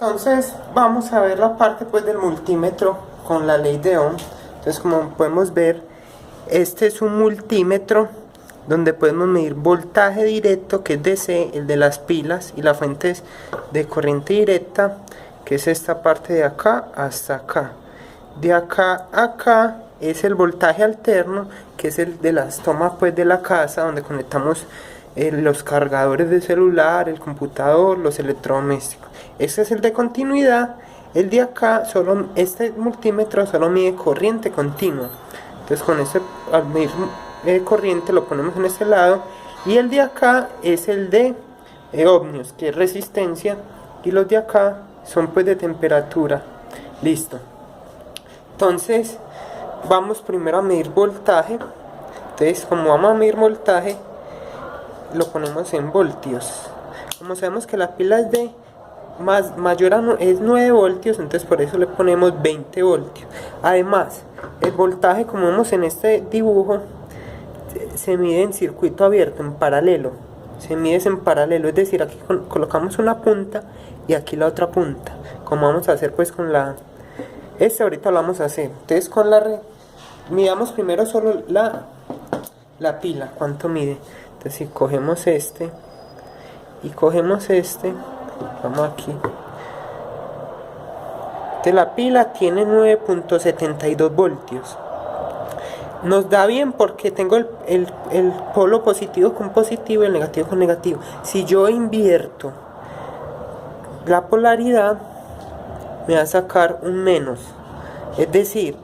Entonces vamos a ver la parte pues del multímetro con la ley de Ohm. Entonces, como podemos ver, este es un multímetro donde podemos medir voltaje directo, que es DC, el de las pilas, y la fuente es de corriente directa, que es esta parte de acá hasta acá. De acá a acá es el voltaje alterno, que es el de las tomas pues de la casa, donde conectamos los cargadores de celular, el computador, los electrodomésticos. Este es el de continuidad. El de acá, este multímetro solo mide corriente continua. Entonces con este, al medir corriente, lo ponemos en este lado. Y el de acá es el de ohmios, que es resistencia. Y los de acá son pues de temperatura. Listo. Entonces vamos primero a medir voltaje. Entonces, como vamos a medir voltaje, lo ponemos en voltios. Como sabemos que la pila es de mayor es 9 voltios, entonces por eso le ponemos 20 voltios. Además, el voltaje, como vemos en este dibujo, se mide en circuito abierto, en paralelo. Se mide en paralelo, es decir, aquí colocamos una punta y aquí la otra punta, como vamos a hacer pues con la... ahorita lo vamos a hacer. Entonces con midamos primero solo la pila, cuánto mide. Entonces si cogemos este y cogemos este, vamos aquí. Entonces la pila tiene 9.72 voltios. Nos da bien porque tengo el polo positivo con positivo y el negativo con negativo. Si yo invierto la polaridad, me va a sacar un menos. Es decir,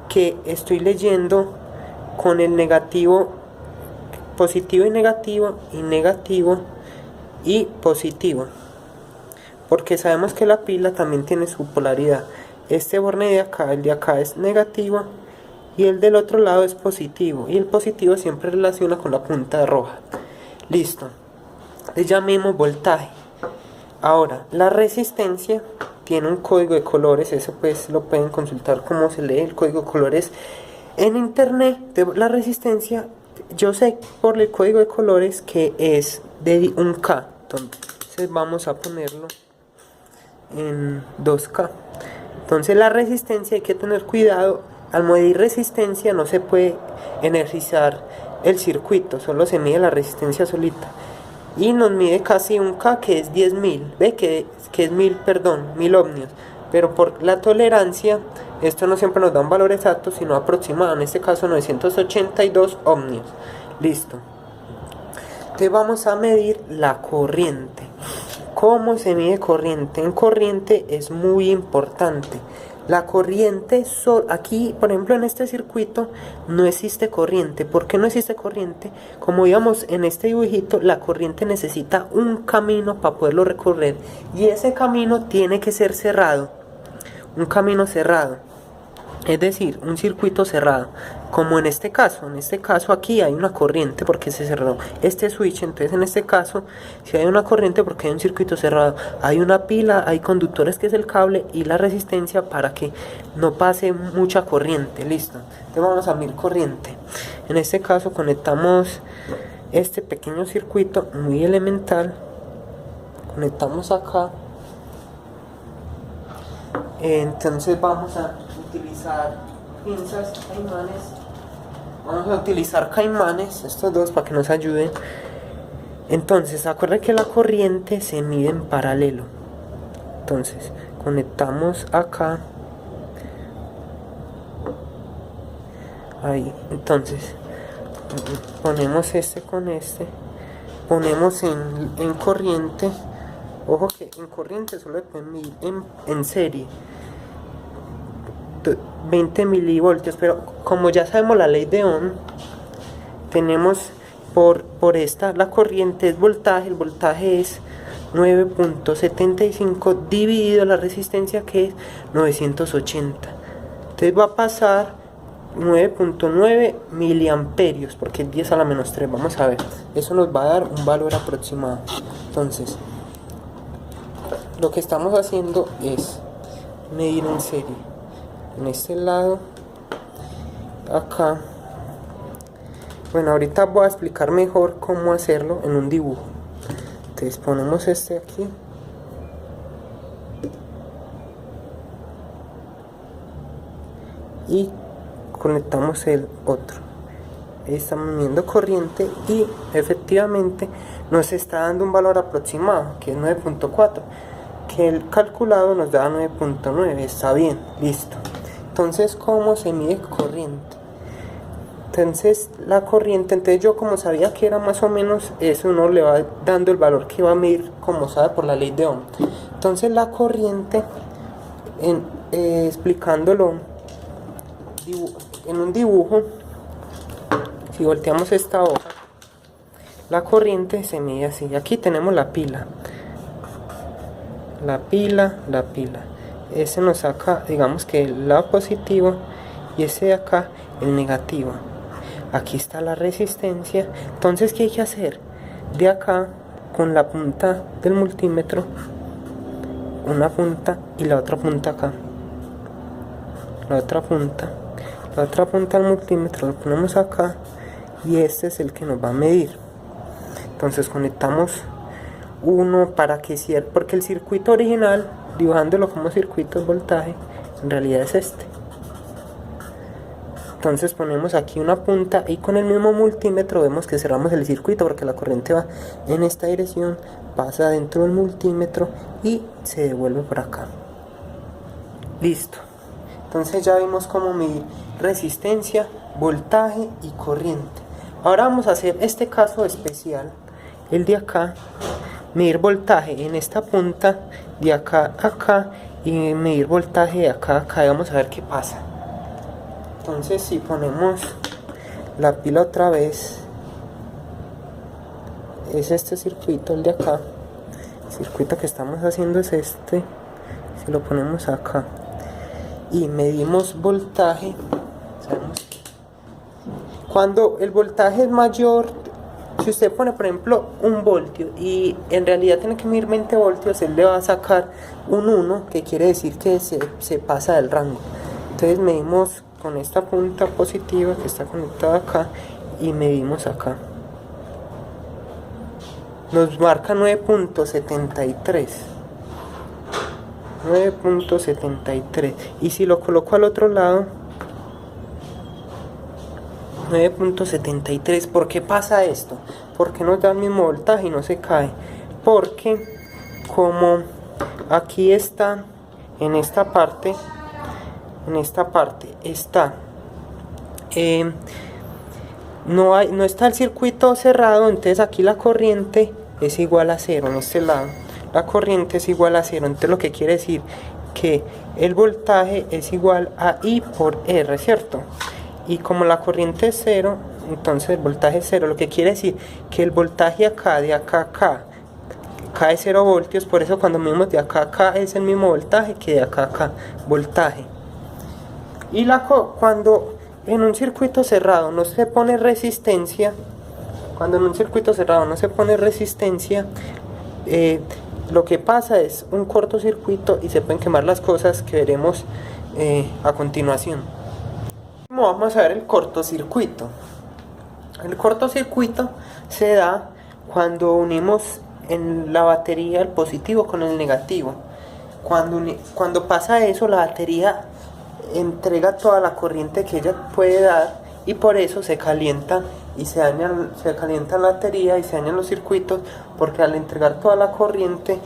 que estoy leyendo con el negativo, positivo y negativo y positivo, porque sabemos que la pila también tiene su polaridad. Este borne de acá, el de acá, es negativo y el del otro lado es positivo, y el positivo siempre relaciona con la punta roja. Listo. Le llamemos voltaje. Ahora, la resistencia tiene un código de colores. Eso pues lo pueden consultar cómo se lee el código de colores en internet. De la resistencia, yo sé por el código de colores que es de un K. Entonces vamos a ponerlo en 2K. Entonces la resistencia, hay que tener cuidado. Al medir resistencia no se puede energizar el circuito, solo se mide la resistencia solita. Y nos mide casi un K, que es 10.000. Ve que es 1000 ohmios. Pero por la tolerancia, esto no siempre nos da un valor exacto, sino aproximado. En este caso 982 ohmios. Listo. Entonces vamos a medir la corriente. ¿Cómo se mide corriente? En corriente es muy importante. La corriente, aquí por ejemplo en este circuito no existe corriente. ¿Por qué no existe corriente? Como digamos en este dibujito, la corriente necesita un camino para poderlo recorrer. Y ese camino tiene que ser cerrado. Un camino cerrado. Es decir, un circuito cerrado. Como en este caso aquí hay una corriente porque se cerró este switch. Entonces en este caso, si hay una corriente porque hay un circuito cerrado, hay una pila, hay conductores, que es el cable, y la resistencia para que no pase mucha corriente. Listo. Entonces vamos a medir corriente. En este caso conectamos este pequeño circuito muy elemental. Conectamos acá. Entonces vamos a utilizar pinzas, caimanes. Vamos a utilizar caimanes, estos dos, para que nos ayuden. Entonces, acuérdense que la corriente se mide en paralelo. Entonces, conectamos acá. Ahí, entonces, ponemos este con este. Ponemos en corriente. Ojo que en corriente solo pueden medir en serie 20 milivoltios, pero como ya sabemos la ley de Ohm, tenemos por esta, la corriente es voltaje. El voltaje es 9.75 dividido la resistencia, que es 980. Entonces va a pasar 9.9 miliamperios, porque es 10 a la menos 3. Vamos a ver, eso nos va a dar un valor aproximado. Entonces lo que estamos haciendo es medir en serie. En este lado, acá. Bueno, ahorita voy a explicar mejor cómo hacerlo en un dibujo. Entonces ponemos este aquí. y conectamos el otro. Estamos midiendo corriente y efectivamente nos está dando un valor aproximado que es 9.4, que el calculado nos da 9.9. está bien, listo. Entonces, ¿cómo se mide corriente? Entonces la corriente, entonces yo como sabía que era más o menos eso, uno le va dando el valor que va a medir como sabe por la ley de Ohm. Entonces la corriente, explicándolo en un dibujo, si volteamos esta hoja, la corriente se mide así. Aquí tenemos la pila. Ese nos saca, digamos que el lado positivo y ese de acá el negativo. Aquí está la resistencia. Entonces, ¿qué hay que hacer? De acá, con la punta del multímetro, una punta y la otra punta acá. La otra punta del multímetro lo ponemos acá y este es el que nos va a medir. Entonces conectamos uno para que cierre, porque el circuito original, dibujándolo como circuito de voltaje, en realidad es este. Entonces ponemos aquí una punta y con el mismo multímetro vemos que cerramos el circuito porque la corriente va en esta dirección, pasa dentro del multímetro y se devuelve por acá. Listo. Entonces ya vimos cómo medir resistencia, voltaje y corriente. Ahora vamos a hacer este caso especial, el de acá, medir voltaje en esta punta de acá a acá y medir voltaje de acá a acá y vamos a ver qué pasa. Entonces si ponemos la pila otra vez, es este circuito, el de acá, el circuito que estamos haciendo es este, si lo ponemos acá y medimos voltaje, sabemos que cuando el voltaje es mayor, si usted pone por ejemplo 1 voltio y en realidad tiene que medir 20 voltios, él le va a sacar un 1, que quiere decir que se pasa del rango. Entonces medimos con esta punta positiva que está conectada acá y medimos acá. Nos marca 9.73. 9.73. Y si lo coloco al otro lado, 9.73. ¿Por qué pasa esto? ¿Por qué nos da el mismo voltaje y no se cae? Porque como aquí está, en esta parte está no está el circuito cerrado, entonces aquí la corriente es igual a 0. En este lado la corriente es igual a 0, entonces lo que quiere decir que el voltaje es igual a I por R, ¿cierto? Y como la corriente es 0, entonces el voltaje es 0, lo que quiere decir que el voltaje acá, de acá a acá, acá es 0 voltios, por eso cuando medimos de acá a acá es el mismo voltaje que de acá a acá, voltaje. Y cuando en un circuito cerrado no se pone resistencia, lo que pasa es un cortocircuito y se pueden quemar las cosas que veremos a continuación. Vamos a ver el cortocircuito. El cortocircuito se da cuando unimos en la batería el positivo con el negativo. Cuando pasa eso, la batería entrega toda la corriente que ella puede dar y por eso se calienta y se calienta la batería y se dañan los circuitos, porque al entregar toda la corriente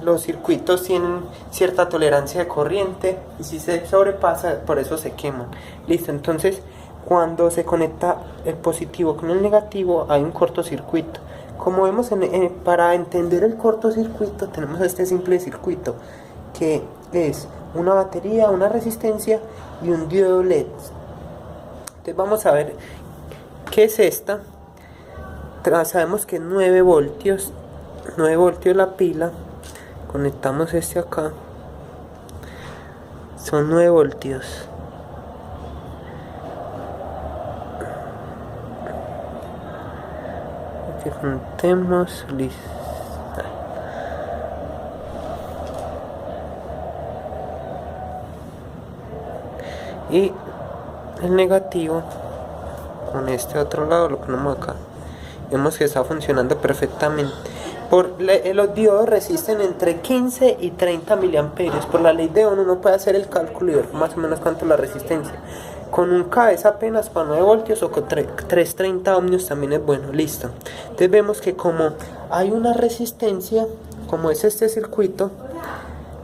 los circuitos tienen cierta tolerancia de corriente y si se sobrepasa, por eso se queman. Listo, entonces cuando se conecta el positivo con el negativo hay un cortocircuito. Como vemos, para entender el cortocircuito tenemos este simple circuito que es una batería, una resistencia y un diodo LED. Entonces vamos a ver qué es esta. Sabemos que es 9 voltios la pila. Conectamos este acá, son 9 voltios. Aquí conectemos, listo. Y el negativo con este otro lado lo ponemos acá. Vemos que está funcionando perfectamente. Los diodos resisten entre 15 y 30 miliamperios. Por la ley de Ohm uno puede hacer el cálculo y ver más o menos cuánto es la resistencia. Con un K es apenas para 9 voltios o con 330 ohmios también es bueno. Listo. Entonces vemos que como hay una resistencia, como es este circuito,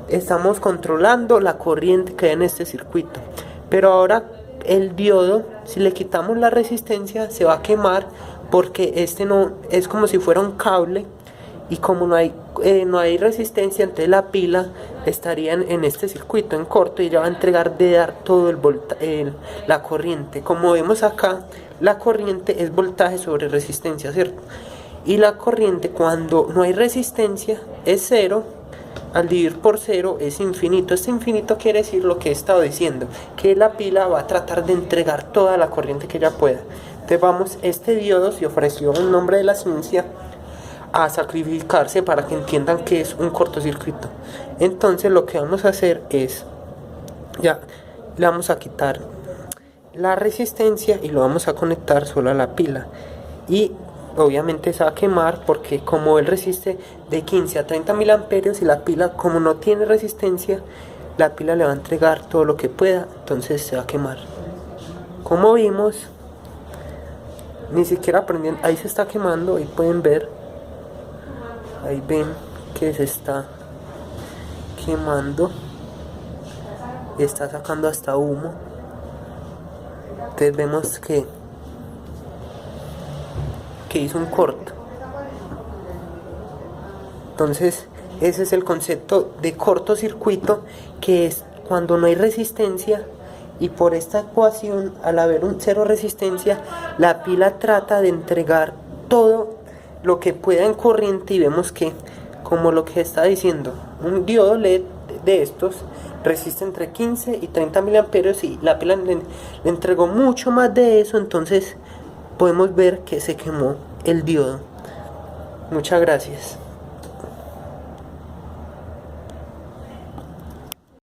estamos controlando la corriente que hay en este circuito. Pero ahora el diodo, si le quitamos la resistencia, se va a quemar porque este no es como si fuera un cable. Y como no hay resistencia, entonces la pila estaría en este circuito en corto y ya va a entregar de dar todo la corriente. Como vemos acá, la corriente es voltaje sobre resistencia, ¿cierto? Y la corriente cuando no hay resistencia es cero. Al dividir por cero es infinito. Este infinito quiere decir lo que he estado diciendo, que la pila va a tratar de entregar toda la corriente que ella pueda. Entonces vamos, este diodo se ofreció en nombre de la ciencia a sacrificarse para que entiendan que es un cortocircuito. Entonces lo que vamos a hacer es, ya le vamos a quitar la resistencia y lo vamos a conectar solo a la pila. Y obviamente se va a quemar porque como él resiste de 15 a 30 miliamperios y la pila como no tiene resistencia, la pila le va a entregar todo lo que pueda, entonces se va a quemar. Como vimos, ni siquiera prendieron, ahí se está quemando, ahí pueden ver. Ahí ven que se está quemando, está sacando hasta humo. Entonces vemos que hizo un corto. Entonces ese es el concepto de cortocircuito, que es cuando no hay resistencia, y por esta ecuación, al haber un cero resistencia, la pila trata de entregar todo lo que pueda en corriente. Y vemos que, como lo que está diciendo, un diodo LED de estos resiste entre 15 y 30 miliamperios y la pila le entregó mucho más de eso. Entonces podemos ver que se quemó el diodo. Muchas gracias.